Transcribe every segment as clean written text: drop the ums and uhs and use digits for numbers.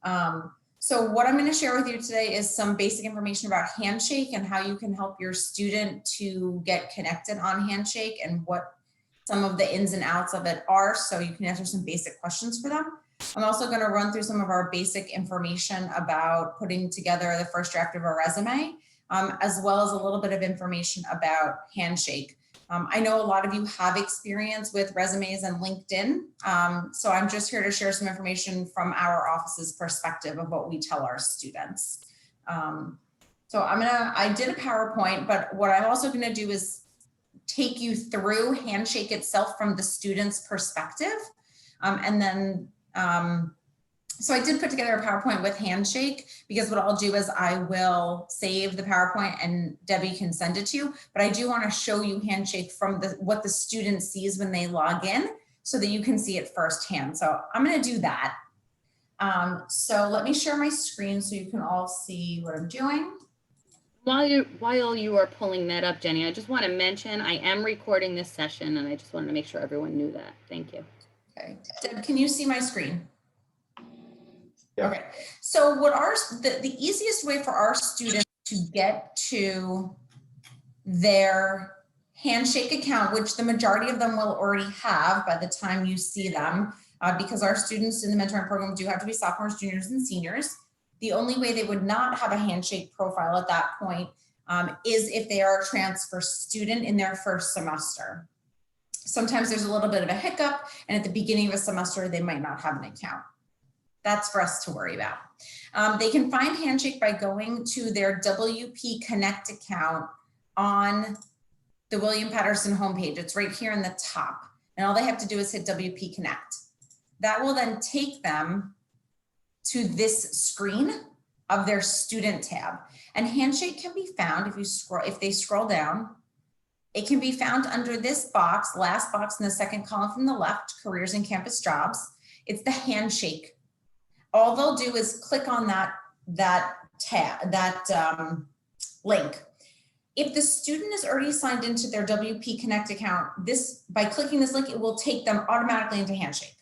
So what I'm going to share with you today is some basic information about Handshake and how you can help your student to get connected on Handshake and what some of the ins and outs of it are, so you can answer some basic questions for them. I'm also going to run through some of our basic information about putting together the first draft of a resume, as well as a little bit of information about Handshake. I know a lot of you have experience with resumes and LinkedIn, so I'm just here to share some information from our office's perspective of what we tell our students. So I did a PowerPoint, but what I'm also going to do is take you through Handshake itself from the student's perspective. And then, so I did put together a PowerPoint with Handshake, because what I'll do is I will save the PowerPoint and Debbie can send it to you, but I do want to show you Handshake from what the student sees when they log in so that you can see it firsthand. So I'm going to do that. So let me share my screen so you can all see what I'm doing. While you are pulling that up, Jenny, I just want to mention I am recording this session, and I just wanted to make sure everyone knew that. Thank you. Okay, Deb, can you see my screen? Yeah. Okay, so what the easiest way for our students to get to their Handshake account, which the majority of them will already have by the time you see them, because our students in the mentoring program do have to be sophomores, juniors, and seniors. The only way they would not have a Handshake profile at that point is if they are a transfer student in their first semester. Sometimes there's a little bit of a hiccup, and at the beginning of a semester, they might not have an account. That's for us to worry about. They can find Handshake by going to their WP Connect account on the William Patterson homepage. It's right here in the top, and all they have to do is hit WP Connect. That will then take them to this screen of their student tab, and Handshake can be found if they scroll down. It can be found under this box, last box in the second column from the left, careers and campus jobs. It's the Handshake. All they'll do is click on that link. If the student is already signed into their WP Connect account, by clicking this link, it will take them automatically into Handshake.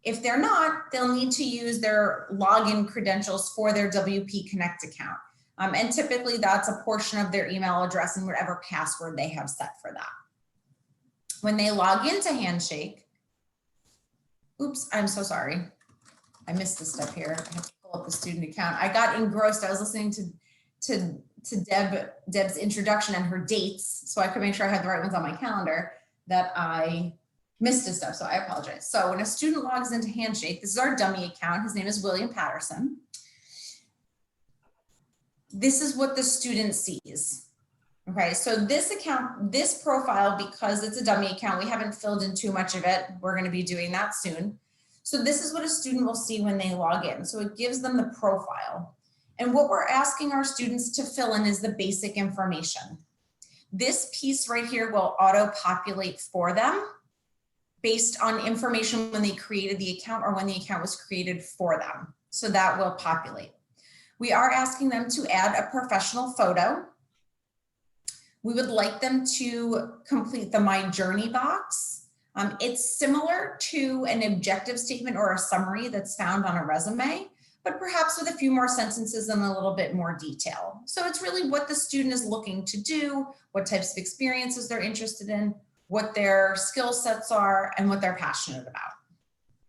If they're not, they'll need to use their login credentials for their WP Connect account. And typically that's a portion of their email address and whatever password they have set for that. When they log into Handshake, oops, I'm so sorry. I missed a step here. I have to pull up the student account. I got engrossed. I was listening to Deb's introduction and her dates, so I could make sure I had the right ones on my calendar, that I missed a step, so I apologize. So when a student logs into Handshake, this is our dummy account. His name is William Patterson. This is what the student sees. Okay, so this account, this profile, because it's a dummy account, we haven't filled in too much of it. We're going to be doing that soon. So this is what a student will see when they log in. So it gives them the profile. And what we're asking our students to fill in is the basic information. This piece right here will auto-populate for them based on information when they created the account or when the account was created for them. So that will populate. We are asking them to add a professional photo. We would like them to complete the My Journey box. It's similar to an objective statement or a summary that's found on a resume, but perhaps with a few more sentences and a little bit more detail. So it's really what the student is looking to do, what types of experiences they're interested in, what their skill sets are, and what they're passionate about.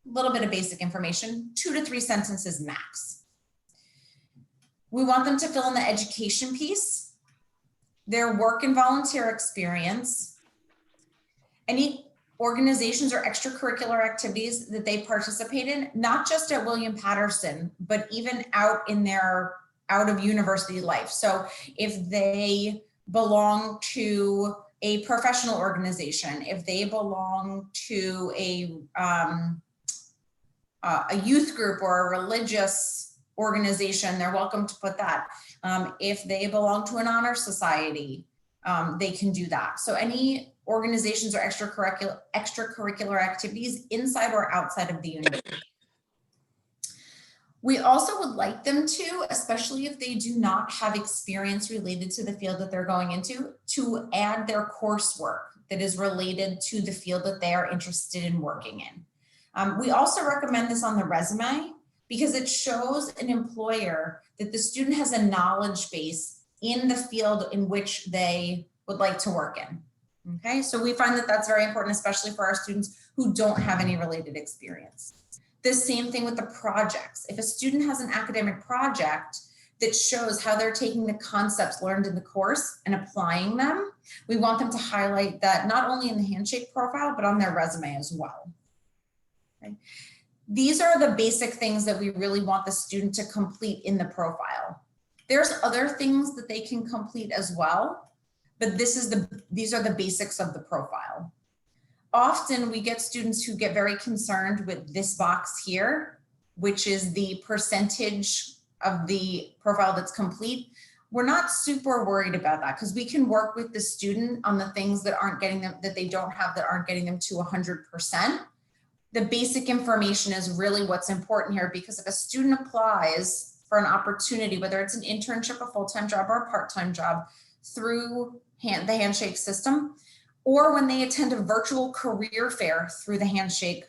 A little bit of basic information, 2 to 3 sentences max. We want them to fill in the education piece, their work and volunteer experience, any organizations or extracurricular activities that they participate in, not just at William Patterson, but even out in their out of university life. So if they belong to a professional organization, if they belong to a youth group or a religious organization, they're welcome to put that. If they belong to an honor society, they can do that. So any organizations or extracurricular activities inside or outside of the university. We also would like them to, especially if they do not have experience related to the field that they're going into, to add their coursework that is related to the field that they are interested in working in. We also recommend this on the resume because it shows an employer that the student has a knowledge base in the field in which they would like to work in. Okay, so we find that that's very important, especially for our students who don't have any related experience. The same thing with the projects. If a student has an academic project that shows how they're taking the concepts learned in the course and applying them, we want them to highlight that not only in the Handshake profile, but on their resume as well. Okay. These are the basic things that we really want the student to complete in the profile. There's other things that they can complete as well, but these are the basics of the profile. Often we get students who get very concerned with this box here, which is the percentage of the profile that's complete. We're not super worried about that because we can work with the student on the things that aren't getting them, that they don't have, that aren't getting them to 100%. The basic information is really what's important here, because if a student applies for an opportunity, whether it's an internship, a full-time job, or a part-time job through the Handshake system, or when they attend a virtual career fair through the Handshake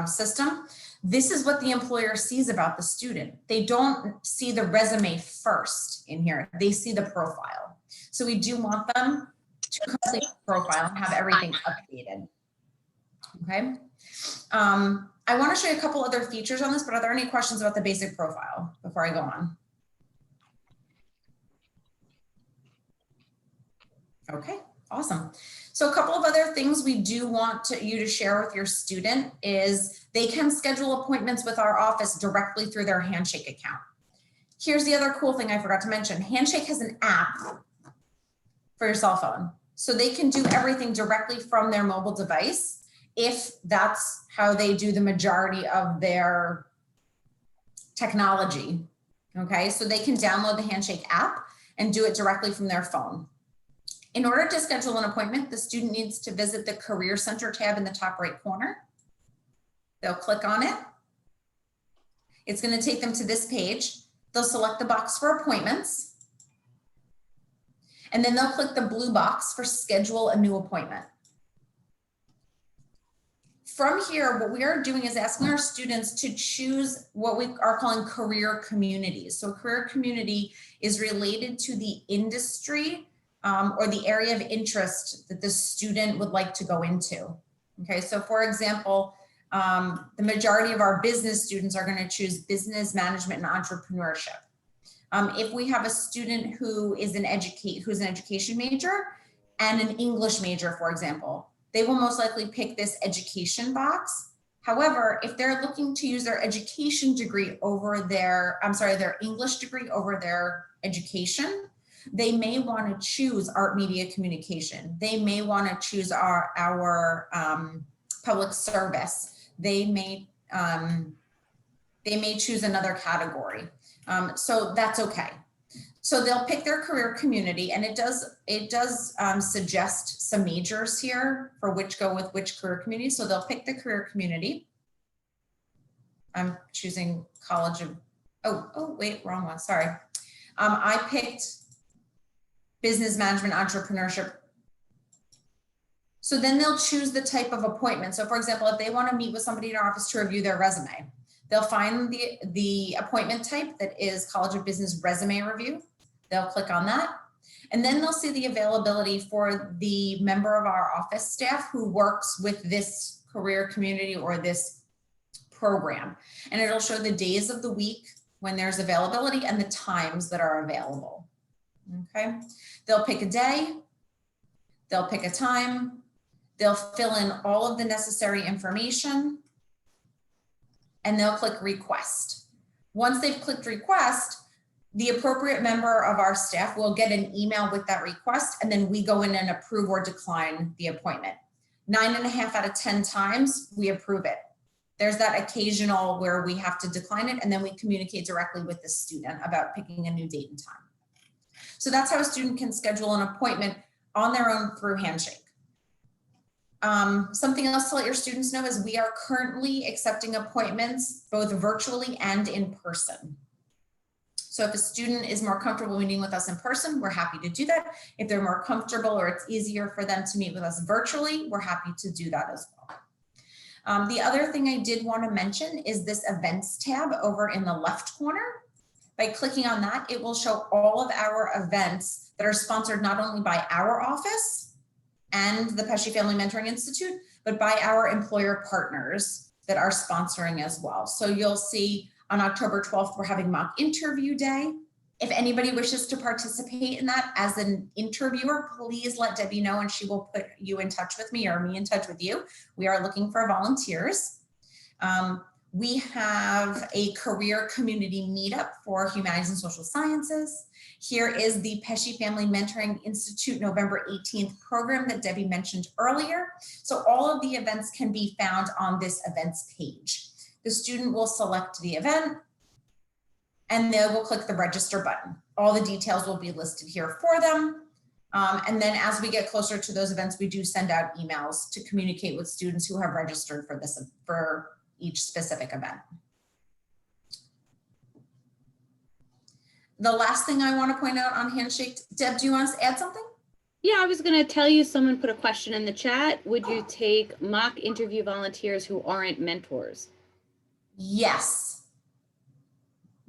system, this is what the employer sees about the student. They don't see the resume first in here. They see the profile. So we do want them to complete the profile and have everything updated. Okay. I want to show you a couple other features on this, but are there any questions about the basic profile before I go on? Okay, awesome. So a couple of other things we do want you to share with your student is they can schedule appointments with our office directly through their Handshake account. Here's the other cool thing I forgot to mention. Handshake has an app for your cell phone. So they can do everything directly from their mobile device if that's how they do the majority of their technology. Okay, so they can download the Handshake app and do it directly from their phone. In order to schedule an appointment, the student needs to visit the Career Center tab in the top right corner. They'll click on it. It's going to take them to this page. They'll select the box for appointments. And then they'll click the blue box for schedule a new appointment. From here, what we are doing is asking our students to choose what we are calling career communities. So career community is related to the industry or the area of interest that the student would like to go into. Okay, so for example, the majority of our business students are going to choose business management and entrepreneurship. If we have a student who is an education major and an English major, for example, they will most likely pick this education box. However, if they're looking to use their education degree over their English degree over their education, they may want to choose art media communication. They may want to choose our public service. They may choose another category. So that's okay. So they'll pick their career community, and it does suggest some majors here for which go with which career community. So they'll pick the career community. I'm choosing College of, oh wait, wrong one, sorry. I picked business management, entrepreneurship. So then they'll choose the type of appointment. So for example, if they want to meet with somebody in our office to review their resume, they'll find the appointment type that is College of Business resume review. They'll click on that. And then they'll see the availability for the member of our office staff who works with this career community or this program. And it'll show the days of the week when there's availability and the times that are available. Okay, they'll pick a day, they'll pick a time, they'll fill in all of the necessary information, and they'll click request. Once they've clicked request, the appropriate member of our staff will get an email with that request, and then we go in and approve or decline the appointment. 9.5 out of 10 times we approve it. There's that occasional where we have to decline it, and then we communicate directly with the student about picking a new date and time. So that's how a student can schedule an appointment on their own through Handshake. Something else to let your students know is we are currently accepting appointments both virtually and in person. So if a student is more comfortable meeting with us in person, we're happy to do that. If they're more comfortable or it's easier for them to meet with us virtually, we're happy to do that as well. The other thing I did want to mention is this events tab over in the left corner. By clicking on that, it will show all of our events that are sponsored not only by our office and the Pesce Family Mentoring Institute, but by our employer partners that are sponsoring as well. So you'll see on October 12th, we're having mock interview day. If anybody wishes to participate in that as an interviewer, please let Debbie know and she will put you in touch with me or me in touch with you. We are looking for volunteers. We have a career community meetup for humanities and social sciences. Here is the Pesce Family Mentoring Institute November 18th program that Debbie mentioned earlier. So all of the events can be found on this events page. The student will select the event and they will click the register button. All the details will be listed here for them. And then as we get closer to those events, we do send out emails to communicate with students who have registered for each specific event. The last thing I want to point out on Handshake, Deb, do you want to add something? Yeah, I was going to tell you, someone put a question in the chat. Would you take mock interview volunteers who aren't mentors? Yes.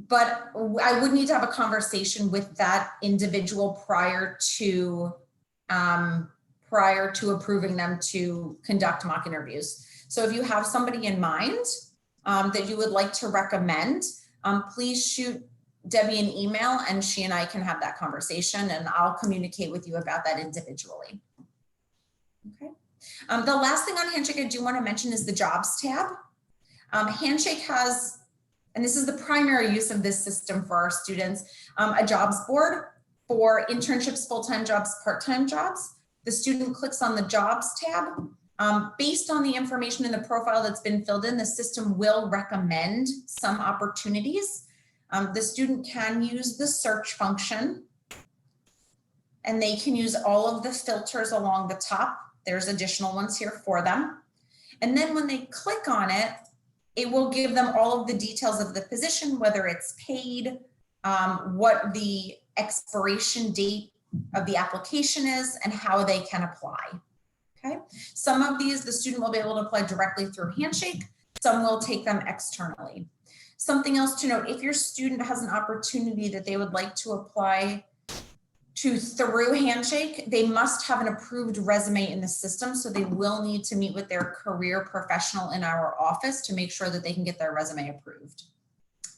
But I would need to have a conversation with that individual prior to approving them to conduct mock interviews. So if you have somebody in mind that you would like to recommend, please shoot Debbie an email and she and I can have that conversation and I'll communicate with you about that individually. Okay. The last thing on Handshake I do want to mention is the jobs tab. Handshake has, and this is the primary use of this system for our students, a jobs board for internships, full-time jobs, part-time jobs. The student clicks on the jobs tab. Based on the information in the profile that's been filled in, the system will recommend some opportunities. The student can use the search function and they can use all of the filters along the top. There's additional ones here for them. And then when they click on it, it will give them all of the details of the position, whether it's paid, what the expiration date of the application is, and how they can apply. Okay. Some of these, the student will be able to apply directly through Handshake. Some will take them externally. Something else to note, if your student has an opportunity that they would like to apply to through Handshake, they must have an approved resume in the system. So they will need to meet with their career professional in our office to make sure that they can get their resume approved.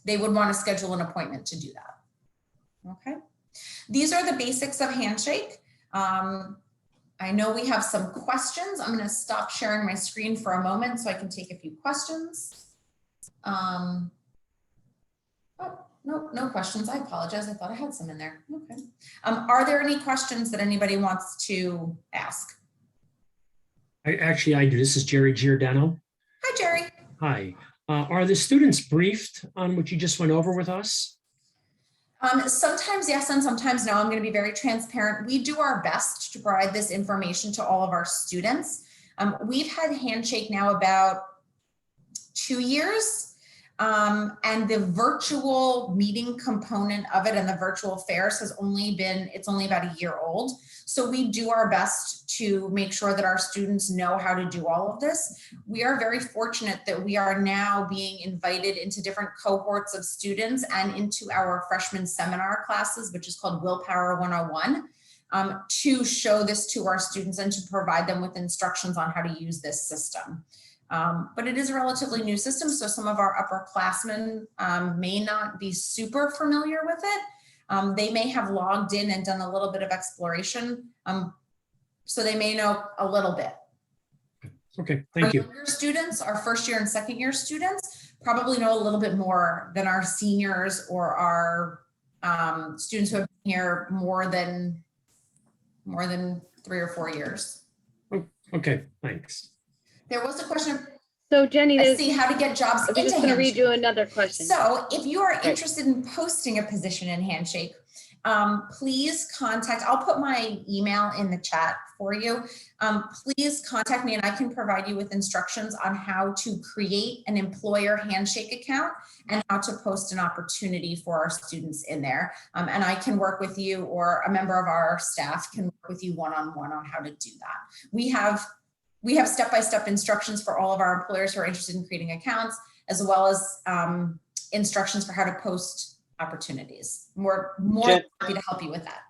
They would want to schedule an appointment to do that. Okay. These are the basics of Handshake. I know we have some questions. I'm going to stop sharing my screen for a moment so I can take a few questions. Oh, no questions. I apologize. I thought I had some in there. Okay. Are there any questions that anybody wants to ask? I do. This is Jerry Giordano. Hi, Jerry. Hi. Are the students briefed on what you just went over with us? Sometimes yes, and sometimes no. I'm going to be very transparent. We do our best to provide this information to all of our students. We've had Handshake now about 2 years. And the virtual meeting component of it and the virtual fairs it's only about a year old. So we do our best to make sure that our students know how to do all of this. We are very fortunate that we are now being invited into different cohorts of students and into our freshman seminar classes, which is called Willpower 101, to show this to our students and to provide them with instructions on how to use this system. But it is a relatively new system, so some of our upperclassmen may not be super familiar with it. They may have logged in and done a little bit of exploration, so they may know a little bit. Okay, thank you. Our younger students, our first year and second year students, probably know a little bit more than our seniors or our students who have been here more than 3 or 4 years. Okay, thanks. There was a question. So Jenny, Let's see how to get jobs I'm just going to read you another question. So if you are interested in posting a position in Handshake, please contact, I'll put my email in the chat for you. Please contact me and I can provide you with instructions on how to create an employer Handshake account and how to post an opportunity for our students in there. And I can work with you, or a member of our staff can work with you one-on-one on how to do that. we have step-by-step instructions for all of our employers who are interested in creating accounts, as well as instructions for how to post opportunities. More happy to help you with that.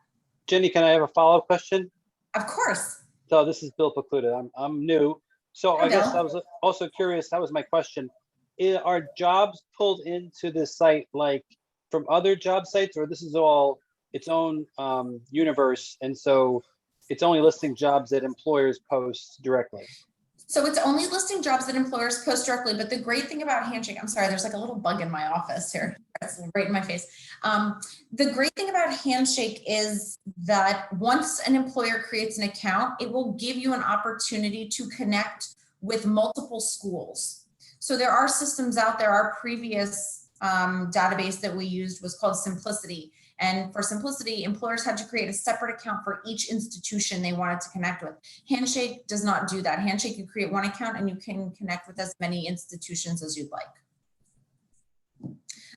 Jenny, can I have a follow-up question? Of course. So this is Bill Pokluda. I'm new. So Hi, I guess Bill. I was also curious, that was my question. Are jobs pulled into this site like from other job sites, or this is all its own universe, and so it's only listing jobs that employers post directly? So it's only listing jobs that employers post directly, but the great thing about Handshake, I'm sorry, there's like a little bug in my office here. It's right in my face. The great thing about Handshake is that once an employer creates an account, it will give you an opportunity to connect with multiple schools. So there are systems out there. Our previous database that we used was called Simplicity. And for Simplicity, employers had to create a separate account for each institution they wanted to connect with. Handshake does not do that. Handshake, you create one account and you can connect with as many institutions as you'd like.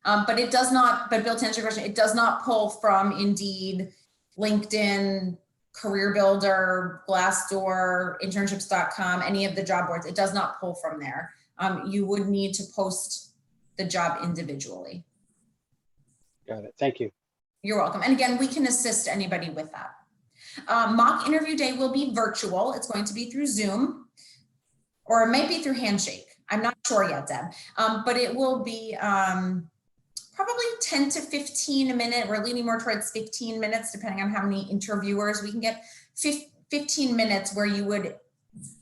But it does not, but Bill, to answer your question, it does not pull from Indeed, LinkedIn, Career Builder, Glassdoor, internships.com, any of the job boards. It does not pull from there. You would need to post the job individually. Got it. Thank you. You're welcome. And again, we can assist anybody with that. Mock interview day will be virtual. It's going to be through Zoom, or it might be through Handshake. I'm not sure yet, Deb, but it will be probably 10 to 15 a minute. We're leaning more towards 15 minutes, depending on how many interviewers we can get. 15 minutes where you would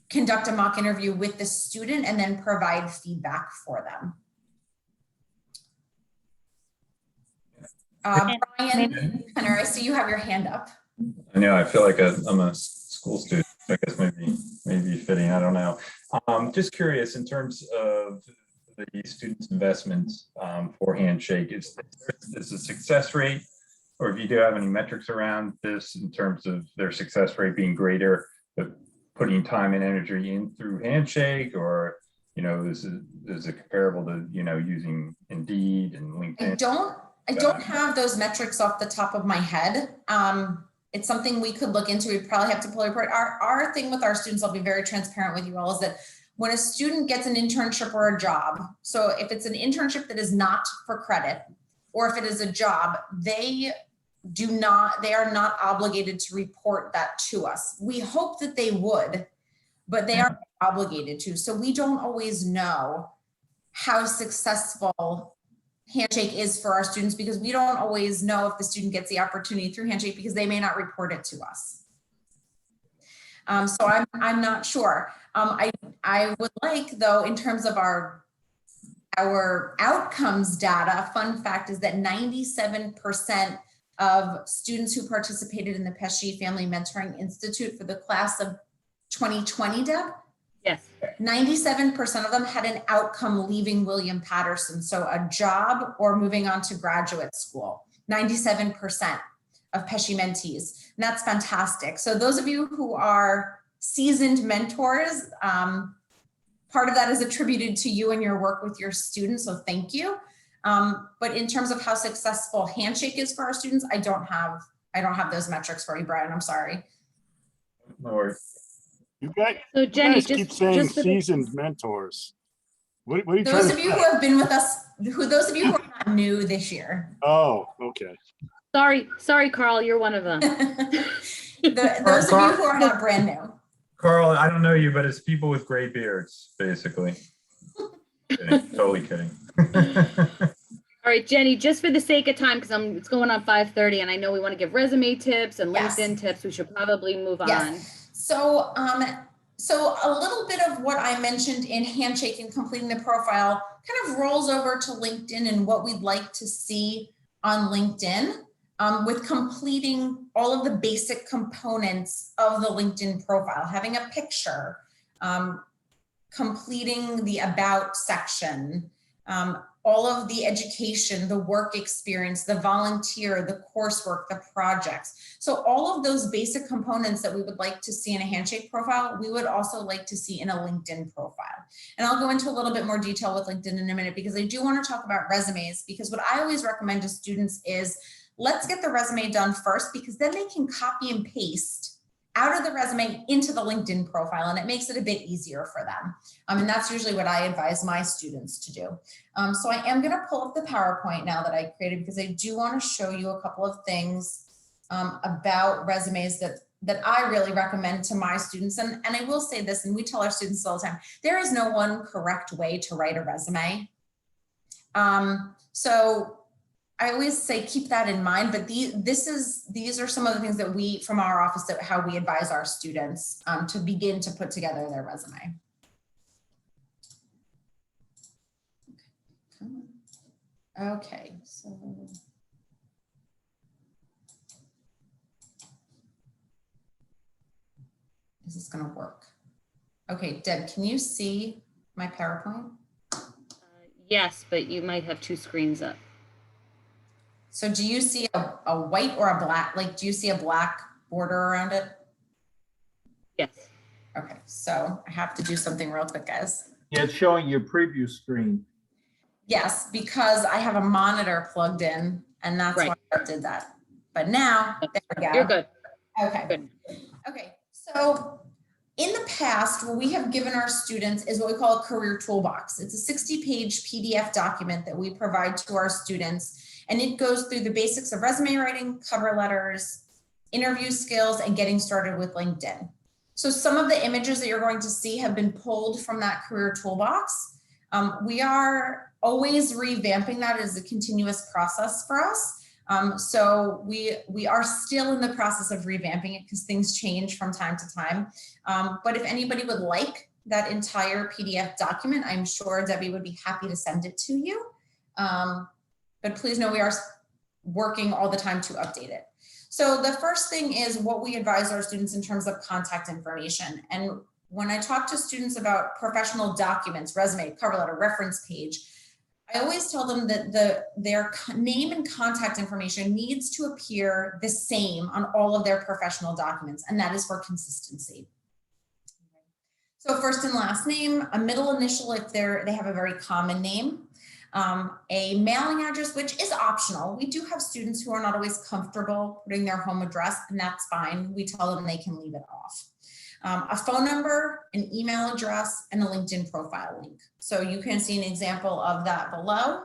conduct a mock interview with the student and then provide feedback for them. Brian Penner, I see you have your hand up. I know, I feel like I'm a school student. I guess maybe fitting, I don't know. Just curious, in terms of the students' investments for Handshake, is the success rate, or if you do have any metrics around this in terms of their success rate being greater, but putting time and energy in through Handshake, or, you know, is it comparable to, you know, using Indeed and LinkedIn? I don't have those metrics off the top of my head. It's something we could look into. We'd probably have to pull a report. Our thing with our students, I'll be very transparent with you all, is that when a student gets an internship or a job, so if it's an internship that is not for credit, or if it is a job, they are not obligated to report that to us. We hope that they would, but they aren't obligated to. So we don't always know how successful Handshake is for our students, because we don't always know if the student gets the opportunity through Handshake because they may not report it to us. So I'm not sure. I would like, though, in terms of our outcomes data, fun fact is that 97% of students who participated in the Pesci Family Mentoring Institute for the class of 2020, Deb? Yes. 97% of them had an outcome leaving William Patterson. So a job or moving on to graduate school, 97% of Pesci mentees. And that's fantastic. So those of you who are seasoned mentors, part of that is attributed to you and your work with your students. So thank you. But in terms of how successful Handshake is for our students, I don't have those metrics for you, Brian. I'm sorry. No worries. You guys, So Jenny, keep saying seasoned mentors. What are you trying Those to of you who have been with us, those of you who are not new this year. Oh, okay. Sorry, Carl, you're one of them. Those of you who are not brand new. Carl, I don't know you, but it's people with gray beards, basically. Kidding, totally kidding. All right, Jenny, just for the sake of time, because it's going on 5:30, and I know we want to give resume tips and Yes. LinkedIn tips, we should probably move on. Yes. So a little bit of what I mentioned in Handshake and completing the profile kind of rolls over to LinkedIn and what we'd like to see on LinkedIn with completing all of the basic components of the LinkedIn profile, having a picture, completing the about section, all of the education, the work experience, the volunteer, the coursework, the projects. So all of those basic components that we would like to see in a Handshake profile, we would also like to see in a LinkedIn profile. And I'll go into a little bit more detail with LinkedIn in a minute, because I do want to talk about resumes, because what I always recommend to students is let's get the resume done first, because then they can copy and paste out of the resume into the LinkedIn profile, and it makes it a bit easier for them. And that's usually what I advise my students to do. So I am gonna pull up the PowerPoint now that I created, because I do wanna show you a couple of things about resumes that I really recommend to my students. And I will say this, and we tell our students all the time, there is no one correct way to write a resume. So I always say keep that in mind, but these are some of the things that we, from our office, that how we advise our students to begin to put together their resume. Okay, so. Is this gonna work? Okay, Deb, can you see my PowerPoint? Yes, but you might have two screens up. So do you see a white or a black, like, do you see a black border around it? Yes. Okay, so I have to do something real quick, guys. Yeah, it's showing your preview screen. Yes, because I have a monitor plugged in, and that's why I did that. But now, there we go. You're good. Okay. Good. Okay, so in the past, what we have given our students is what we call a career toolbox. It's a 60-page PDF document that we provide to our students, and it goes through the basics of resume writing, cover letters, interview skills, and getting started with LinkedIn. So some of the images that you're going to see have been pulled from that career toolbox. We are always revamping that as a continuous process for us. So we are still in the process of revamping it because things change from time to time. But if anybody would like that entire PDF document, I'm sure Debbie would be happy to send it to you. But please know we are working all the time to update it. So the first thing is what we advise our students in terms of contact information. And when I talk to students about professional documents, resume, cover letter, reference page, I always tell them that their name and contact information needs to appear the same on all of their professional documents, and that is for consistency. So first and last name, a middle initial if they have a very common name, a mailing address, which is optional. We do have students who are not always comfortable putting their home address, and that's fine. We tell them they can leave it off. A phone number, an email address, and a LinkedIn profile link. So you can see an example of that below.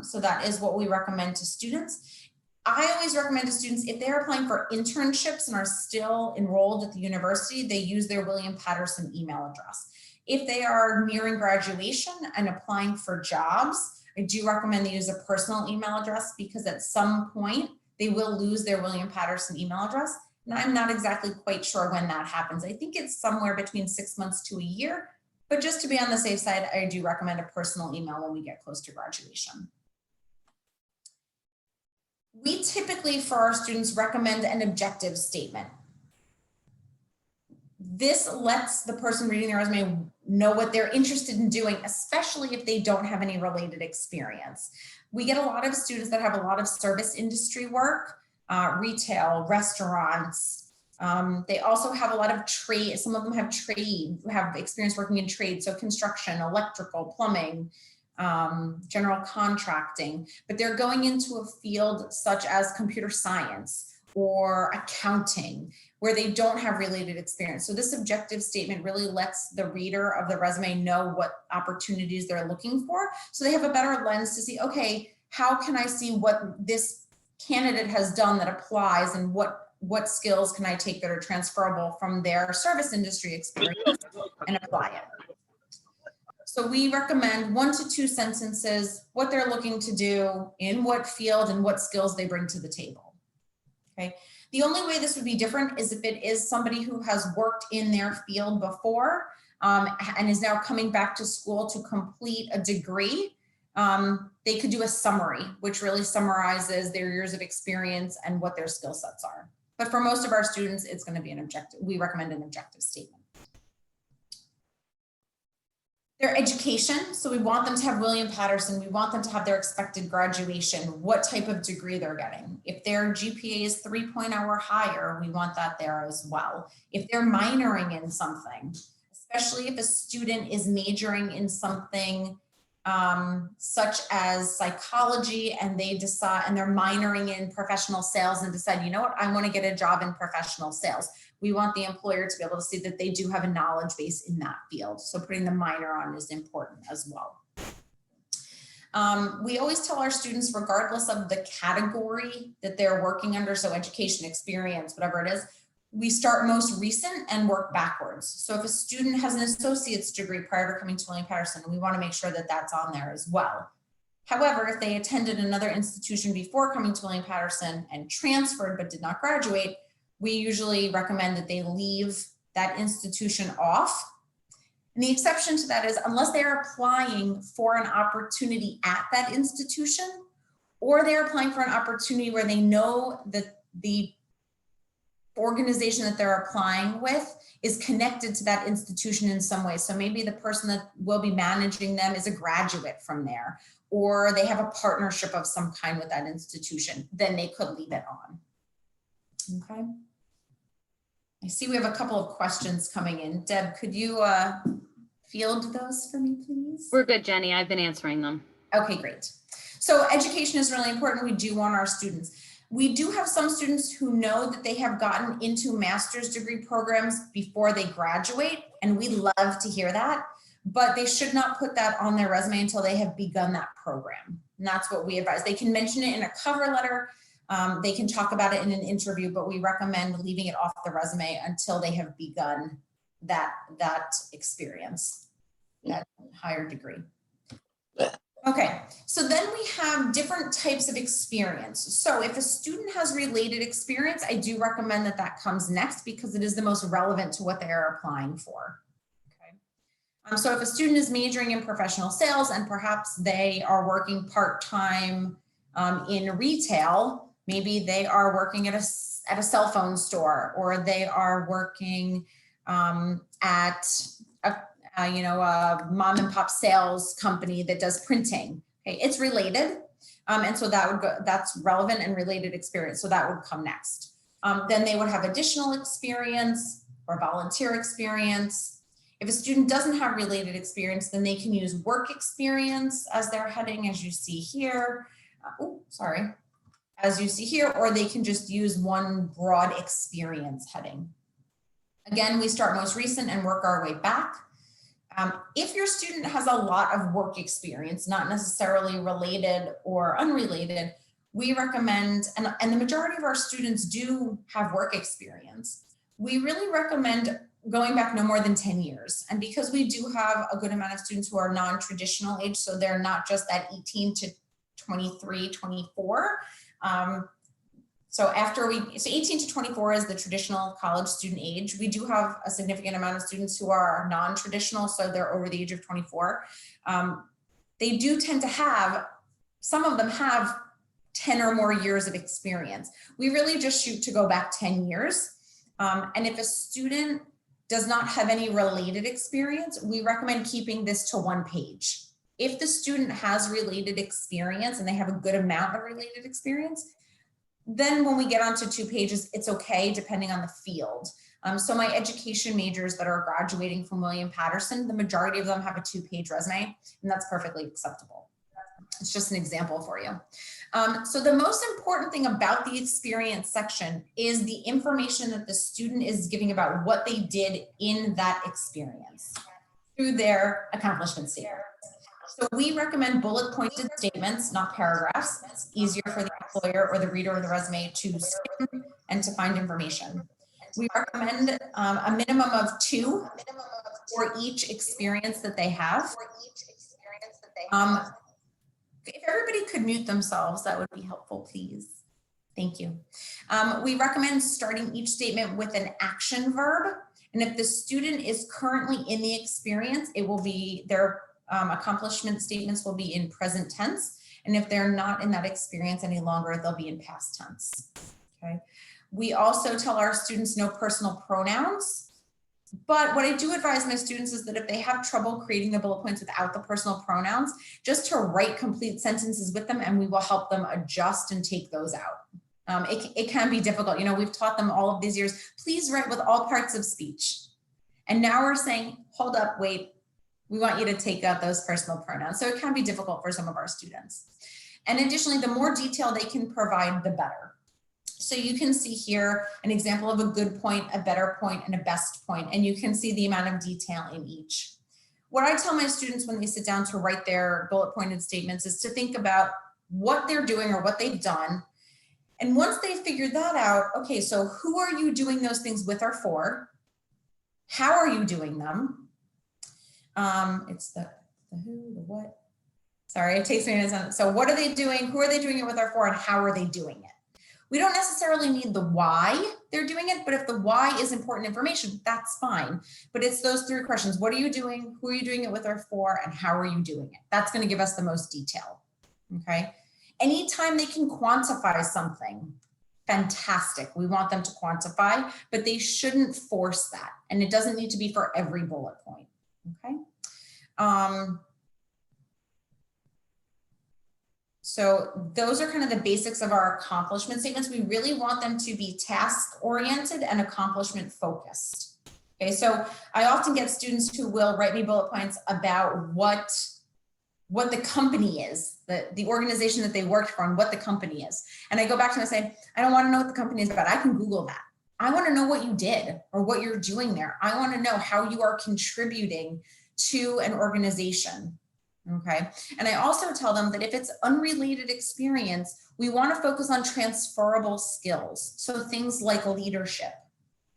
So that is what we recommend to students. I always recommend to students, if they're applying for internships and are still enrolled at the university, they use their William Patterson email address. If they are nearing graduation and applying for jobs, I do recommend they use a personal email address because at some point they will lose their William Patterson email address. And I'm not exactly quite sure when that happens. I think it's somewhere between 6 months to a year, but just to be on the safe side, I do recommend a personal email when we get close to graduation. We typically, for our students, recommend an objective statement. This lets the person reading their resume know what they're interested in doing, especially if they don't have any related experience. We get a lot of students that have a lot of service industry work, retail, restaurants. They also have a lot of trade. Some of them have experience working in trade. So construction, electrical, plumbing, general contracting, but they're going into a field such as computer science or accounting where they don't have related experience. So this objective statement really lets the reader of the resume know what opportunities they're looking for. So they have a better lens to see, okay, how can I see what this candidate has done that applies and what skills can I take that are transferable from their service industry experience and apply it. So we recommend 1 to 2 sentences, what they're looking to do, in what field, and what skills they bring to the table. Okay. The only way this would be different is if it is somebody who has worked in their field before and is now coming back to school to complete a degree. They could do a summary, which really summarizes their years of experience and what their skill sets are. But for most of our students, it's going to be an objective. We recommend an objective statement. Their education, so we want them to have William Patterson. We want them to have their expected graduation, what type of degree they're getting. If their GPA is 3.0 or higher, we want that there as well. If they're minoring in something, especially if a student is majoring in something such as psychology, and they decide, and they're minoring in professional sales and decide, you know what, I want to get a job in professional sales. We want the employer to be able to see that they do have a knowledge base in that field. So putting the minor on is important as well. We always tell our students, regardless of the category that they're working under, so education, experience, whatever it is, we start most recent and work backwards. So if a student has an associate's degree prior to coming to William-Patterson, we want to make sure that that's on there as well. However, if they attended another institution before coming to William-Patterson and transferred but did not graduate, we usually recommend that they leave that institution off. And the exception to that is unless they're applying for an opportunity at that institution, or they're applying for an opportunity where they know that the organization that they're applying with is connected to that institution in some way. So maybe the person that will be managing them is a graduate from there, or they have a partnership of some kind with that institution, then they could leave it on. Okay. I see we have a couple of questions coming in. Deb, could you field those for me, please? We're good, Jenny. I've been answering them. Okay, great. So education is really important. We do want our students. We do have some students who know that they have gotten into master's degree programs before they graduate, and we love to hear that, but they should not put that on their resume until they have begun that program. And that's what we advise. They can mention it in a cover letter. They can talk about it in an interview, but we recommend leaving it off the resume until they have begun that experience, that higher degree. Okay, so then we have different types of experience. So if a student has related experience, I do recommend that that comes next because it is the most relevant to what they are applying for. Okay. So if a student is majoring in professional sales and perhaps they are working part-time in retail, maybe they are working at a cell phone store, or they are working at a mom and pop sales company that does printing. Okay, it's related. And so that would go, that's relevant and related experience. So that would come next. Then they would have additional experience or volunteer experience. If a student doesn't have related experience, then they can use work experience as their heading, as you see here. As you see here, or they can just use one broad experience heading. Again, we start most recent and work our way back. If your student has a lot of work experience, not necessarily related or unrelated, we recommend, and the majority of our students do have work experience, we really recommend going back no more than 10 years. And because we do have a good amount of students who are non-traditional age, so they're not just that 18 to 23, 24, so 18 to 24 is the traditional college student age. We do have a significant amount of students who are non-traditional, so they're over the age of 24. They do tend to have, some of them have 10 or more years of experience. We really just shoot to go back 10 years. And if a student does not have any related experience, we recommend keeping this to one page. If the student has related experience and they have a good amount of related experience, then when we get onto 2 pages, it's okay, depending on the field. So my education majors that are graduating from William-Patterson, the majority of them have a 2-page resume, and that's perfectly acceptable. It's just an example for you. So the most important thing about the experience section is the information that the student is giving about what they did in that experience through their accomplishment statement. So we recommend bullet pointed statements, not paragraphs. It's easier for the employer or the reader of the resume to skim and to find information. We recommend a minimum of 2 for each experience that they have. If everybody could mute themselves, that would be helpful, please. Thank you. We recommend starting each statement with an action verb. And if the student is currently in the experience, it will be their accomplishment statements will be in present tense. And if they're not in that experience any longer, they'll be in past tense. Okay. We also tell our students no personal pronouns. But what I do advise my students is that if they have trouble creating the bullet points without the personal pronouns, just to write complete sentences with them, and we will help them adjust and take those out. It can be difficult. You know, we've taught them all of these years, please write with all parts of speech. And now we're saying, hold up, wait, We want you to take out those personal pronouns. So it can be difficult for some of our students. And additionally, the more detail they can provide, the better. So you can see here an example of a good point, a better point, and a best point, and you can see the amount of detail in each. What I tell my students when they sit down to write their bullet pointed statements is to think about what they're doing or what they've done. And once they figure that out, okay, so who are you doing those things with or for? How are you doing them? It's the who, the what. Sorry, it takes me a minute. So what are they doing? Who are they doing it with or for? And how are they doing it? We don't necessarily need the why they're doing it, but if the why is important information, that's fine. But it's those three questions. What are you doing? Who are you doing it with or for? And how are you doing it? That's going to give us the most detail. Okay. Anytime they can quantify something, fantastic. We want them to quantify, but they shouldn't force that. And it doesn't need to be for every bullet point. Okay. So those are kind of the basics of our accomplishment statements. We really want them to be task oriented and accomplishment focused. Okay, so I often get students who will write me bullet points about what the company is, the organization that they worked for and what the company is. And I go back to them and say, I don't want to know what the company is about. I can Google that. I want to know what you did or what you're doing there. I want to know how you are contributing to an organization. Okay. And I also tell them that if it's unrelated experience, we want to focus on transferable skills. So things like leadership,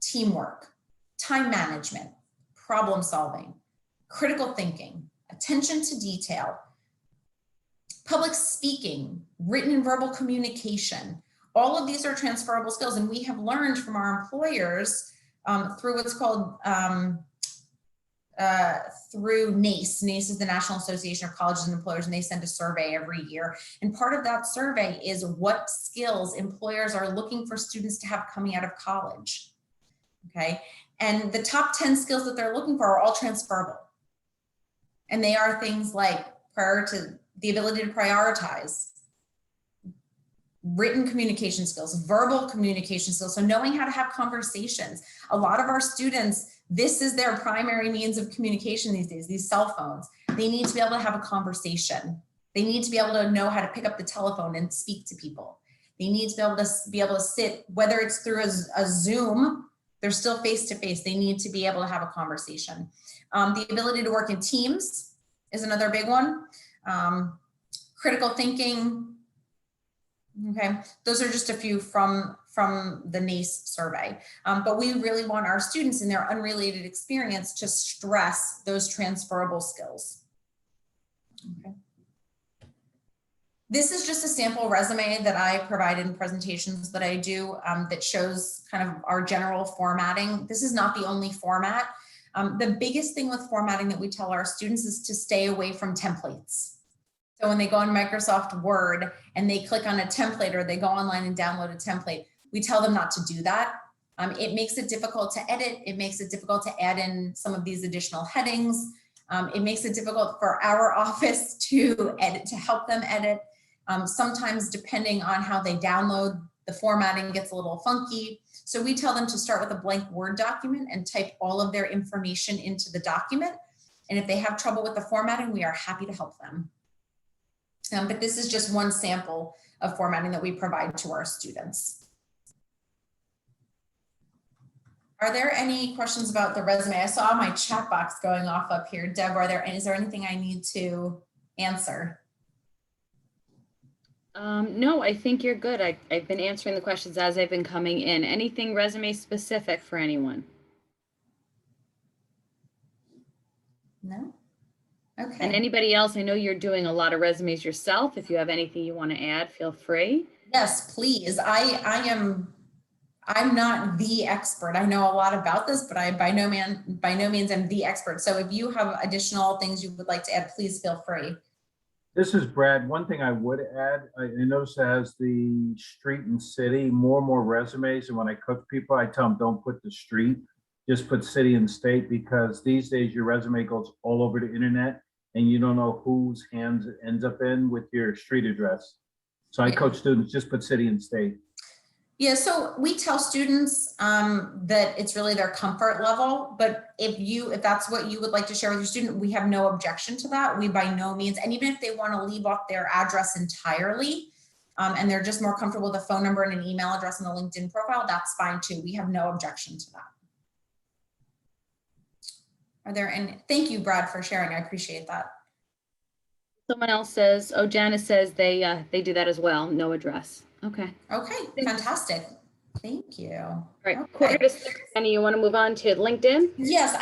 teamwork, time management, problem solving, critical thinking, attention to detail, public speaking, written and verbal communication. All of these are transferable skills. And we have learned from our employers through what's called through NACE. NACE is the National Association of Colleges and Employers, and they send a survey every year. And part of that survey is what skills employers are looking for students to have coming out of college. Okay. And the top 10 skills that they're looking for are all transferable. And they are things like the ability to prioritize, written communication skills, verbal communication skills. So knowing how to have conversations. A lot of our students, this is their primary means of communication these days, these cell phones. They need to be able to have a conversation. They need to be able to know how to pick up the telephone and speak to people. They need to be able to sit, whether it's through a Zoom, they're still face-to-face. They need to be able to have a conversation. The ability to work in teams is another big one. Critical thinking. Okay, those are just a few from the NACE survey. But we really want our students in their unrelated experience to stress those transferable skills. Okay. This is just a sample resume that I provide in presentations that I do that shows kind of our general formatting. This is not the only format. The biggest thing with formatting that we tell our students is to stay away from templates. So when they go on Microsoft Word and they click on a template or they go online and download a template, we tell them not to do that. It makes it difficult to edit. It makes it difficult to add in some of these additional headings. It makes it difficult for our office to edit, to help them edit. Sometimes depending on how they download, the formatting gets a little funky. So we tell them to start with a blank Word document and type all of their information into the document. And if they have trouble with the formatting, we are happy to help them. But this is just one sample of formatting that we provide to our students. Are there any questions about the resume? I saw my chat box going off up here. Deb, is there anything I need to answer? No, I think you're good. I've been answering the questions as they've been coming in. Anything resume specific for anyone? No? Okay. And anybody else, I know you're doing a lot of resumes yourself. If you have anything you want to add, feel free. Yes, please. I'm not the expert. I know a lot about this, but I by no means am the expert. So if you have additional things you would like to add, please feel free. This is Brad. One thing I would add, I noticed as the street and city, more and more resumes. And when I coach people, I tell them don't put the street, just put city and state, because these days your resume goes all over the internet and you don't know whose hands it ends up in with your street address. So I coach students, just put city and state. Yeah, so we tell students that it's really their comfort level, but if that's what you would like to share with your student, we have no objection to that. We by no means, and even if they want to leave off their address entirely, and they're just more comfortable with a phone number and an email address and a LinkedIn profile, that's fine too. We have no objection to that. Are there any, thank you, Brad, for sharing. I appreciate that. Someone else says, oh, Janice says they do that as well. No address. Okay. Okay, fantastic. Thank you. All right. Okay. 5:45. Jenny, you want to move on to LinkedIn? Yes,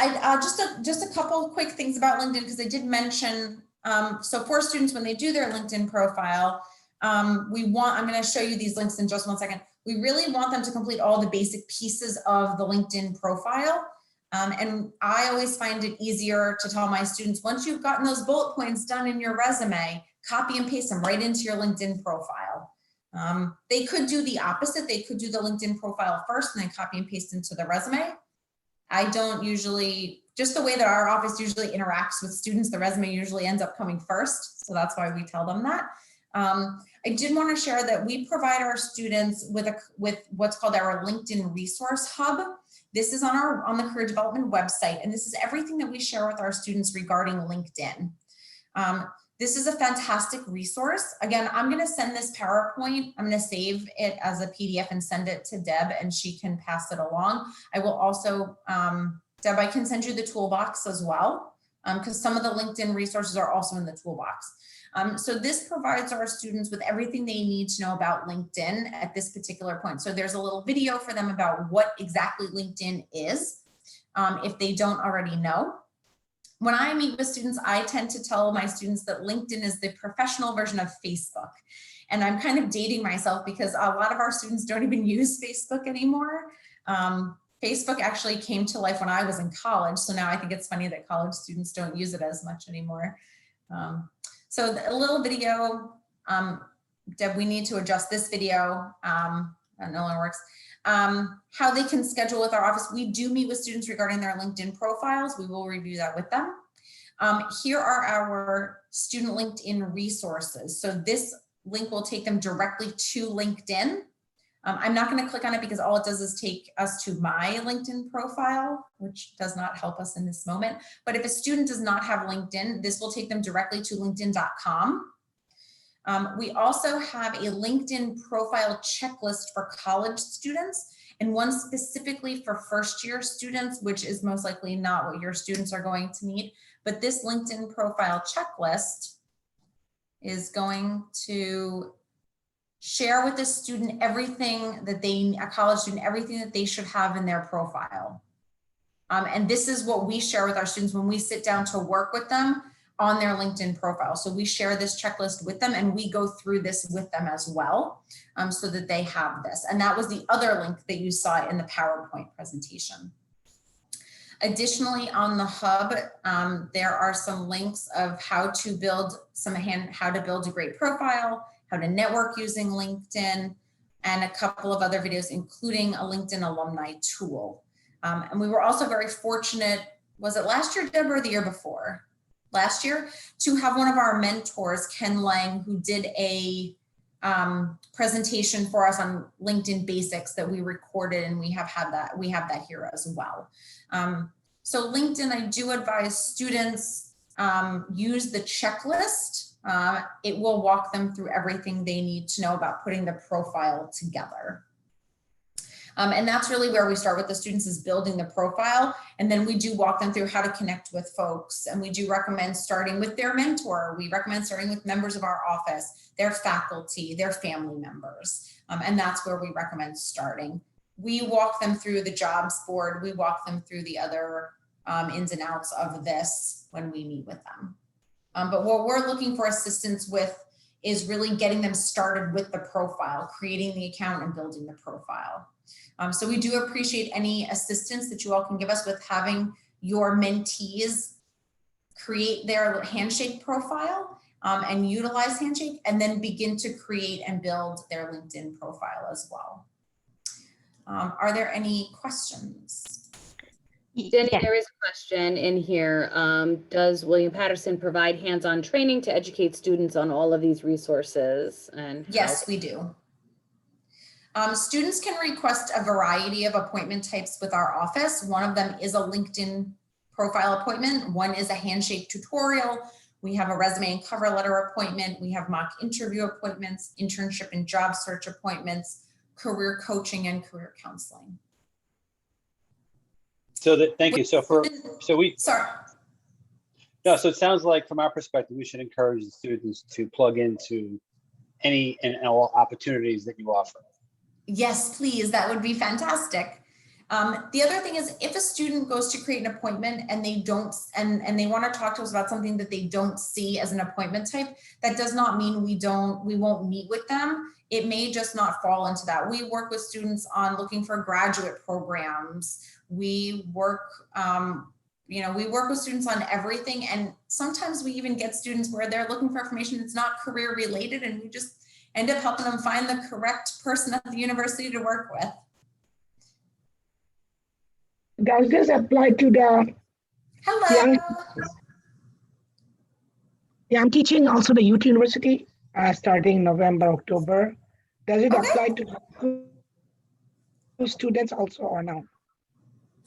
just a couple quick things about LinkedIn, because I did mention, so for students, when they do their LinkedIn profile, I'm going to show you these links in just one second. We really want them to complete all the basic pieces of the LinkedIn profile. And I always find it easier to tell my students, once you've gotten those bullet points done in your resume, copy and paste them right into your LinkedIn profile. They could do the opposite. They could do the LinkedIn profile first and then copy and paste into the resume. I don't usually, just the way that our office usually interacts with students, the resume usually ends up coming first. So that's why we tell them that. I did want to share that we provide our students with what's called our LinkedIn Resource Hub. This is on the Career Development website, and this is everything that we share with our students regarding LinkedIn. This is a fantastic resource. Again, I'm going to send this PowerPoint. I'm going to save it as a PDF and send it to Deb, and she can pass it along. I will also, Deb, I can send you the toolbox as well, because some of the LinkedIn resources are also in the toolbox. So this provides our students with everything they need to know about LinkedIn at this particular point. So there's a little video for them about what exactly LinkedIn is, if they don't already know. When I meet with students, I tend to tell my students that LinkedIn is the professional version of Facebook. And I'm kind of dating myself because a lot of our students don't even use Facebook anymore. Facebook actually came to life when I was in college. So now I think it's funny that college students don't use it as much anymore. So a little video, Deb, we need to adjust this video. That no longer works. How they can schedule with our office. We do meet with students regarding their LinkedIn profiles. We will review that with them. Here are our student LinkedIn resources. So this link will take them directly to LinkedIn. I'm not going to click on it because all it does is take us to my LinkedIn profile, which does not help us in this moment. But if a student does not have LinkedIn, this will take them directly to linkedin.com. We also have a LinkedIn profile checklist for college students and one specifically for first-year students, which is most likely not what your students are going to need. But this LinkedIn profile checklist is going to share with the student everything that a college student, everything that they should have in their profile. And this is what we share with our students when we sit down to work with them on their LinkedIn profile. So we share this checklist with them and we go through this with them as well, so that they have this. And that was the other link that you saw in the PowerPoint presentation. Additionally, on the hub, there are some links of how to build how to build a great profile, how to network using LinkedIn, and a couple of other videos, including a LinkedIn alumni tool. And we were also very fortunate, was it last year, Deb, or the year before? Last year, to have one of our mentors, Ken Lang, who did a presentation for us on LinkedIn basics that we recorded, and we have that here as well. So LinkedIn, I do advise students use the checklist. It will walk them through everything they need to know about putting the profile together. And that's really where we start with the students, is building the profile. And then we do walk them through how to connect with folks. And we do recommend starting with their mentor. We recommend starting with members of our office, their faculty, their family members. And that's where we recommend starting. We walk them through the jobs board. We walk them through the other ins and outs of this when we meet with them. But what we're looking for assistance with is really getting them started with the profile, creating the account and building the profile. So we do appreciate any assistance that you all can give us with having your mentees create their Handshake profile and utilize Handshake, and then begin to create and build their LinkedIn profile as well. Are there any questions? Jenny, Yes. there is a question in here. Does William Patterson provide hands-on training to educate students on all of these resources? And Yes, we do. Students can request a variety of appointment types with our office. One of them is a LinkedIn profile appointment. One is a handshake tutorial. We have a resume and cover letter appointment. We have mock interview appointments, internship and job search appointments, career coaching and career counseling. So that, thank you. So Sorry. so it sounds like from our perspective, we should encourage the students to plug into any and all opportunities that you offer. Yes, please. That would be fantastic. The other thing is if a student goes to create an appointment and they don't, and they want to talk to us about something that they don't see as an appointment type, that does not mean we won't meet with them. It may just not fall into that. We work with students on looking for graduate programs. We work, we work with students on everything. And sometimes we even get students where they're looking for information that's not career related, and we just end up helping them find the correct person at the university to work with. Does this apply to the Hello. Yeah, I'm teaching also the youth university starting November, October. Does it Okay. apply to students also or no?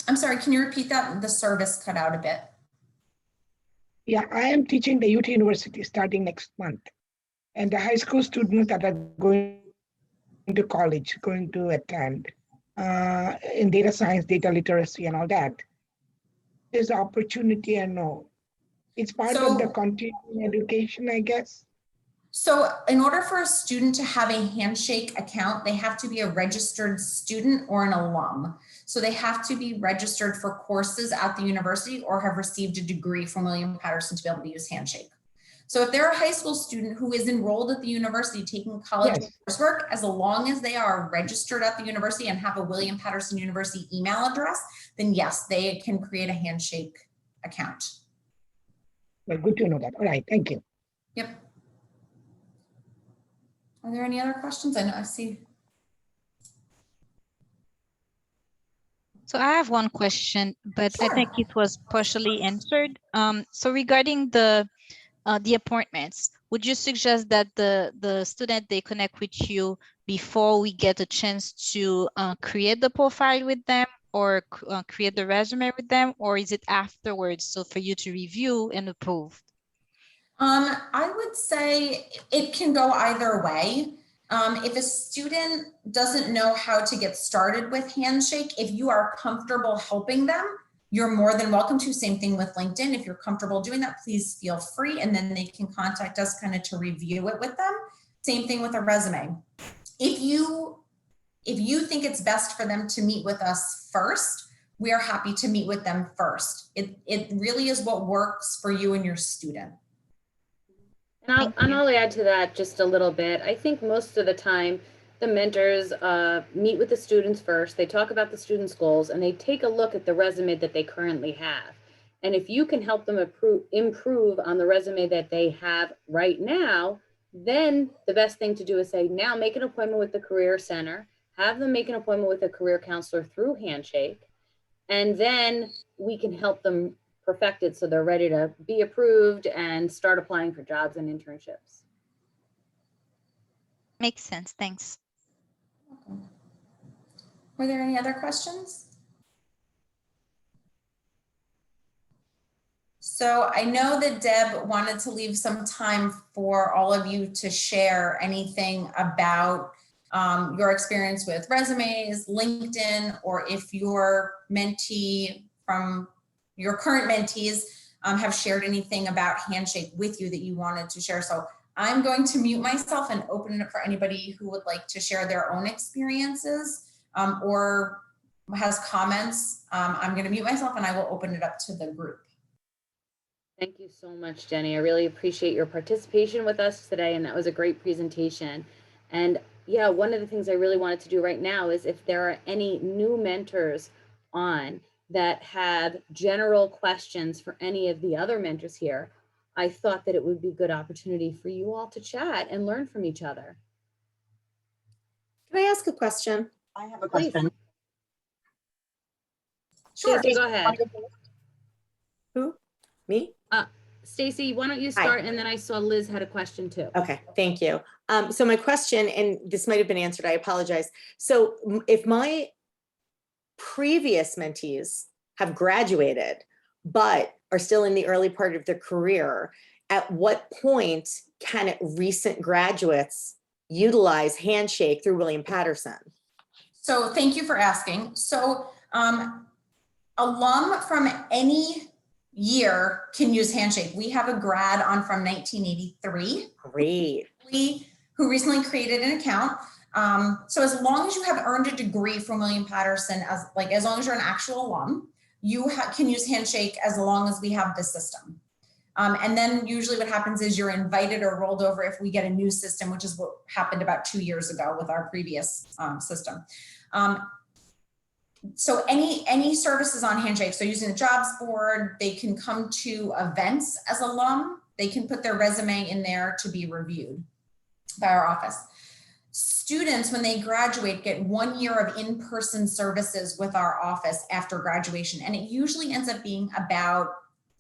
I'm sorry, can you repeat that? The service cut out a bit. Yeah, I am teaching the youth university starting next month. And the high school students that are going to college, going to attend in data science, data literacy and all that. There's an opportunity and no. It's part of the continuing education, I guess. So in order for a student to have a handshake account, they have to be a registered student or an alum. So they have to be registered for courses at the university or have received a degree from William Patterson to be able to use Handshake. So if they're a high school student who is enrolled at the university taking college coursework, as long as they are registered at the university and have a William Patterson University email address, then yes, they can create a Handshake account. Well, good to know that. All right, thank you. Yep. Are there any other questions? I know I see. So I have one question, but Sure. I think it was partially answered. So regarding the appointments, would you suggest that the student, they connect with you before we get a chance to create the profile with them or create the resume with them, or is it afterwards? So for you to review and approve? I would say it can go either way. If a student doesn't know how to get started with Handshake, if you are comfortable helping them, you're more than welcome to. Same thing with LinkedIn. If you're comfortable doing that, please feel free, and then they can contact us kind of to review it with them. Same thing with a resume. If you think it's best for them to meet with us first, we are happy to meet with them first. It really is what works for you and your student. And I'll add to that just a little bit. I think most of the time, the mentors meet with the students first. They talk about the students' goals, and they take a look at the resume that they currently have. And if you can help them improve on the resume that they have right now, then the best thing to do is say, now make an appointment with the Career Center, have them make an appointment with a career counselor through Handshake, and then we can help them perfect it so they're ready to be approved and start applying for jobs and internships. Makes sense. Thanks. Were there any other questions? So I know that Deb wanted to leave some time for all of you to share anything about your experience with resumes, LinkedIn, or if your mentee from your current mentees have shared anything about Handshake with you that you wanted to share. So I'm going to mute myself and open it up for anybody who would like to share their own experiences or has comments. I'm going to mute myself and I will open it up to the group. Thank you so much, Jenny. I really appreciate your participation with us today, and that was a great presentation. And yeah, one of the things I really wanted to do right now is if there are any new mentors on that have general questions for any of the other mentors here, I thought that it would be a good opportunity for you all to chat and learn from each other. Can I ask a question? I have a Please. question. Sure. Stacey, go ahead. Who? Me? Stacy, why don't you start? And then I saw Liz had a question too. Okay, thank you. So my question, and this might have been answered, I apologize. So if my previous mentees have graduated, but are still in the early part of their career, at what point can recent graduates utilize Handshake through William Patterson? So thank you for asking. So alum from any year can use Handshake. We have a grad on from 1983. Great. Who recently created an account. So as long as you have earned a degree from William Patterson, as long as you're an actual alum, you can use Handshake as long as we have this system. And then usually what happens is you're invited or rolled over if we get a new system, which is what happened about 2 years ago with our previous system. So any services on Handshake, so using the jobs board, they can come to events as alum, they can put their resume in there to be reviewed by our office. Students, when they graduate, get 1 year of in-person services with our office after graduation. And it usually ends up being about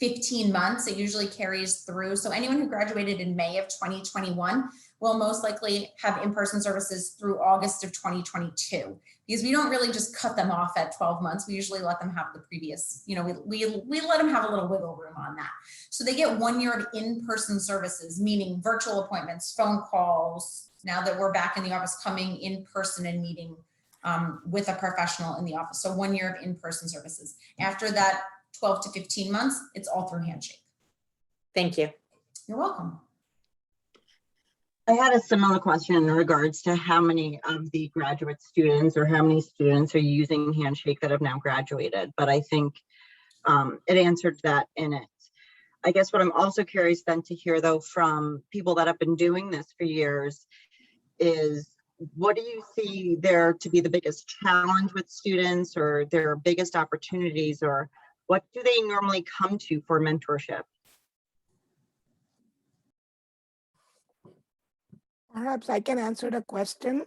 15 months. It usually carries through. So anyone who graduated in May of 2021 will most likely have in-person services through August of 2022, because we don't really just cut them off at 12 months. We usually let them have the previous, we let them have a little wiggle room on that. So they get 1 year of in-person services, meaning virtual appointments, phone calls. Now that we're back in the office, coming in person and meeting with a professional in the office. So 1 year of in-person services. After that, 12 to 15 months, it's all through Handshake. Thank you. You're welcome. I had a similar question in regards to how many of the graduate students or how many students are using Handshake that have now graduated, but I think it answered that in it. I guess what I'm also curious then to hear though from people that have been doing this for years is, what do you see there to be the biggest challenge with students or their biggest opportunities, or what do they normally come to for mentorship? Perhaps I can answer the question.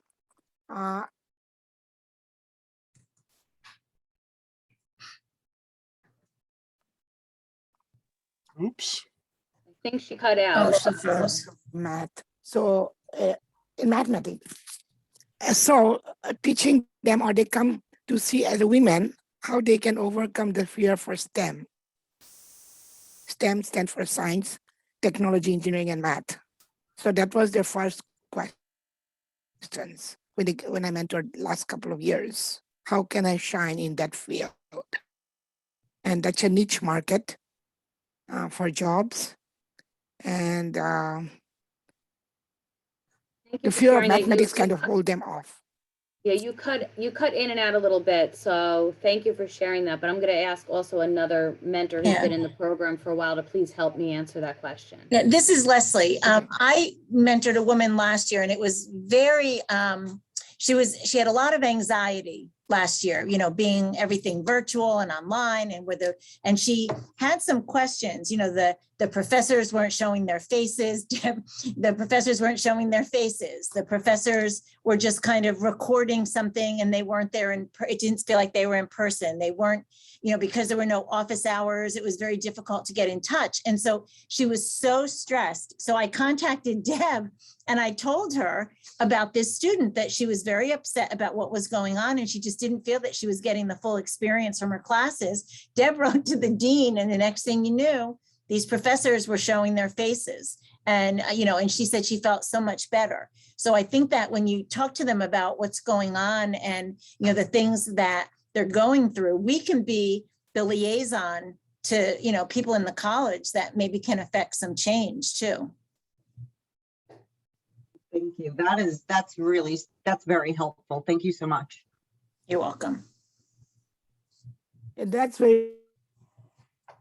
Oops. I think she cut out. Math. So in mathematics. So teaching them, or they come to see as a women, how they can overcome the fear for STEM. STEM stands for science, technology, engineering, and math. So that was their first questions when I mentored last couple of years. How can I shine in that field? And that's a niche market for jobs. And the fear of mathematics kind of hold them off. Yeah, you cut in and out a little bit, so thank you for sharing that. But I'm going to ask also another mentor who's been in the program for a while to please help me answer that question. Yeah, this is Leslie. I mentored a woman last year, and it was very, she had a lot of anxiety last year, being everything virtual and online, and she had some questions. The professors weren't showing their faces. The professors weren't showing their faces. The professors were just kind of recording something, and they weren't there, and it didn't feel like they were in person. They weren't, because there were no office hours, it was very difficult to get in touch. And so she was so stressed. So I contacted Deb, and I told her about this student, that she was very upset about what was going on, and she just didn't feel that she was getting the full experience from her classes. Deb wrote to the dean, and the next thing you knew, these professors were showing their faces. And, and she said she felt so much better. So I think that when you talk to them about what's going on and, the things that they're going through, we can be the liaison to, people in the college that maybe can affect some change too. Thank you. That's very helpful. Thank you so much. You're welcome. That's very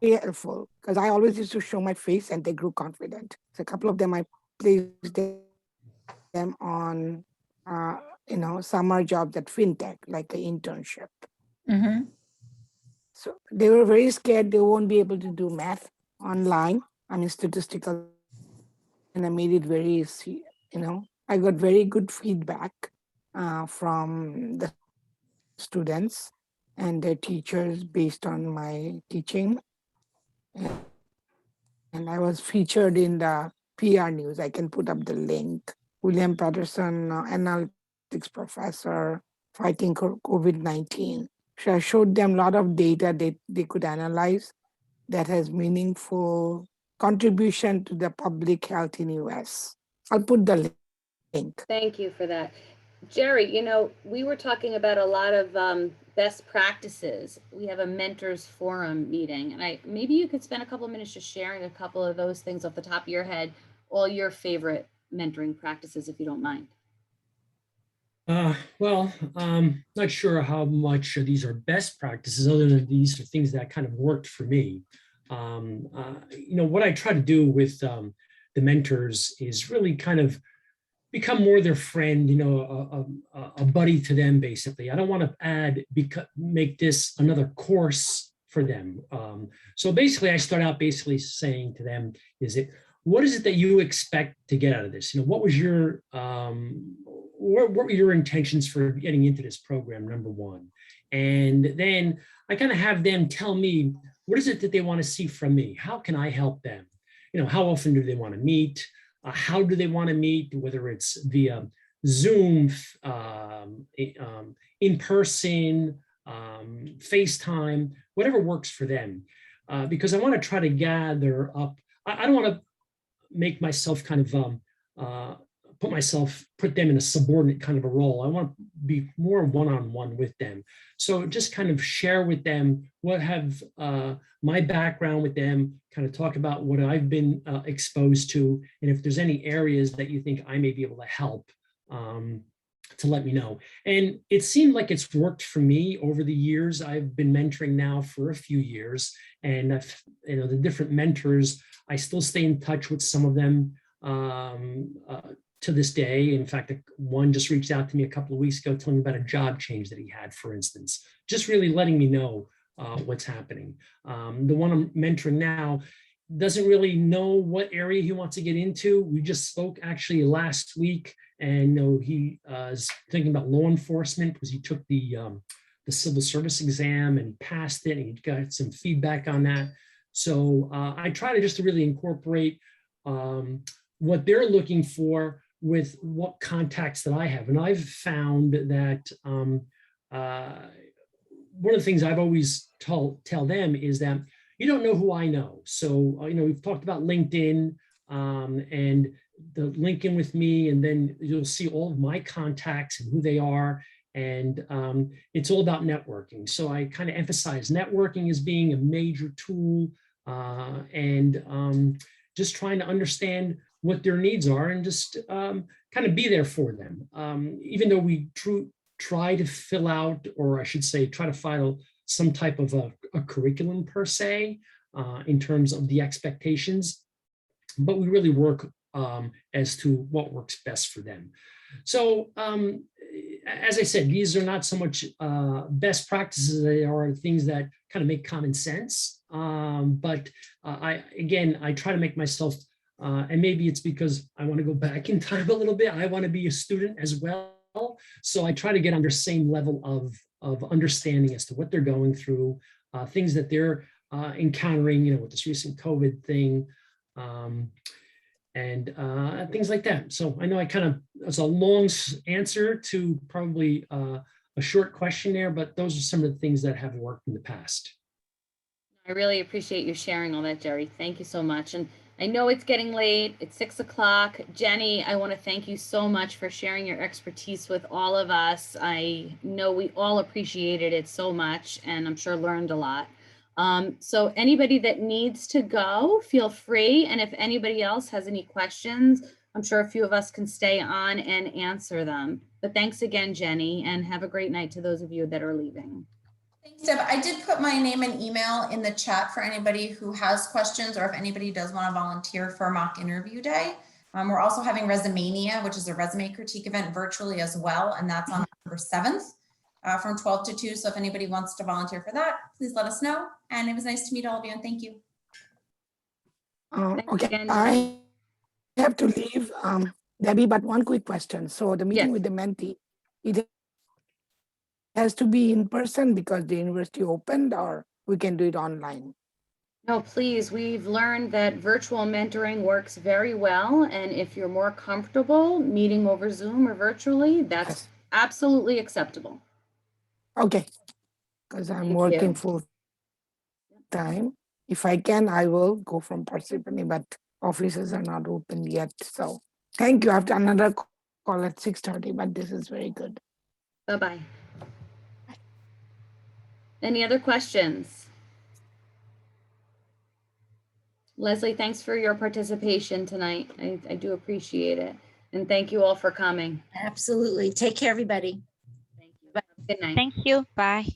helpful, because I always used to show my face and they grew confident. So a couple of them, I placed them on, summer jobs at FinTech, like an internship. Mm-hmm. So they were very scared they won't be able to do math online, statistical, and I made it very easy. I got very good feedback from the students and their teachers based on my teaching. and I was featured in the PR news. I can put up the link. William Patterson, analytics professor, fighting COVID-19. So I showed them a lot of data that they could analyze that has meaningful contribution to the public health in US. I'll put the link. Thank you for that. Jerry, you know, we were talking about a lot of best practices. We have a mentors forum meeting, and maybe you could spend a couple of minutes just sharing a couple of those things off the top of your head, all your favorite mentoring practices, if you don't mind. Well, not sure how much these are best practices, other than these are things that kind of worked for me. You know, what I try to do with the mentors is really kind of become more their friend, you know, a buddy to them, basically. I don't want to make this another course for them. So basically, I start out basically saying to them, what is it that you expect to get out of this? You know, what was your, what were your intentions for getting into this program, number one? And then I kind of have them tell me, what is it that they want to see from me? How can I help them? You know, how often do they want to meet? How do they want to meet, whether it's via Zoom, in person, FaceTime, whatever works for them. Because I want to try to gather up, I don't want to make myself kind of put them in a subordinate kind of a role. I want to be more one-on-one with them. So just kind of share with them what have my background with them, kind of talk about what I've been exposed to, and if there's any areas that you think I may be able to help, to let me know. And it seemed like it's worked for me over the years. I've been mentoring now for a few years, and you know, the different mentors, I still stay in touch with some of them to this day. In fact, one just reached out to me a couple of weeks ago telling me about a job change that he had, for instance, just really letting me know what's happening. The one I'm mentoring now doesn't really know what area he wants to get into. We just spoke actually last week, and you know, he is thinking about law enforcement because he took the civil service exam and he passed it, and he got some feedback on that. So I try to just to really incorporate what they're looking for with what contacts that I have. And I've found that one of the things I've always tell them is that you don't know who I know. So, you know, we've talked about LinkedIn and the LinkedIn with me, and then you'll see all of my contacts and who they are. And it's all about networking. So I kind of emphasize networking as being a major tool, and just trying to understand what their needs are and just kind of be there for them. Even though we try to fill out, or I should say, try to file some type of a curriculum per se, in terms of the expectations, but we really work as to what works best for them. So as I said, these are not so much best practices, they are things that kind of make common sense. But I try to make myself, and maybe it's because I want to go back in time a little bit, I want to be a student as well. So I try to get on their same level of understanding as to what they're going through, things that they're encountering, you know, with this recent COVID thing, and things like that. So I know it's a long answer to probably a short question there, but those are some of the things that have worked in the past. I really appreciate you sharing all that, Jerry. Thank you so much. And I know it's getting late. It's 6 o'clock. Jenny, I want to thank you so much for sharing your expertise with all of us. I know we all appreciated it so much, and I'm sure learned a lot. So anybody that needs to go, feel free. And if anybody else has any questions, I'm sure a few of us can stay on and answer them. But thanks again, Jenny, and have a great night to those of you that are leaving. Thanks, Deb. I did put my name and email in the chat for anybody who has questions, or if anybody does want to volunteer for a mock interview day. We're also having Resumania, which is a resume critique event virtually as well, and that's on October 7th from 12 to 2. So if anybody wants to volunteer for that, please let us know. And it was nice to meet all of you, and thank you. Okay, I have to leave, Debbie, but one quick question. So the meeting with the mentee, it has to be in person because the university opened, or we can do it online? No, please, we've learned that virtual mentoring works very well. And if you're more comfortable meeting over Zoom or virtually, that's Yes. absolutely acceptable. Okay, because I'm Thank working you. full time. If I can, I will go from Parsippany, but offices are not open yet. So thank you. I have another call at 6:30, but this is very good. Bye-bye. Any other questions? Leslie, thanks for your participation tonight. I do appreciate it. And thank you all for coming. Absolutely. Take care, everybody. Thank you. Good night. Thank you. Bye.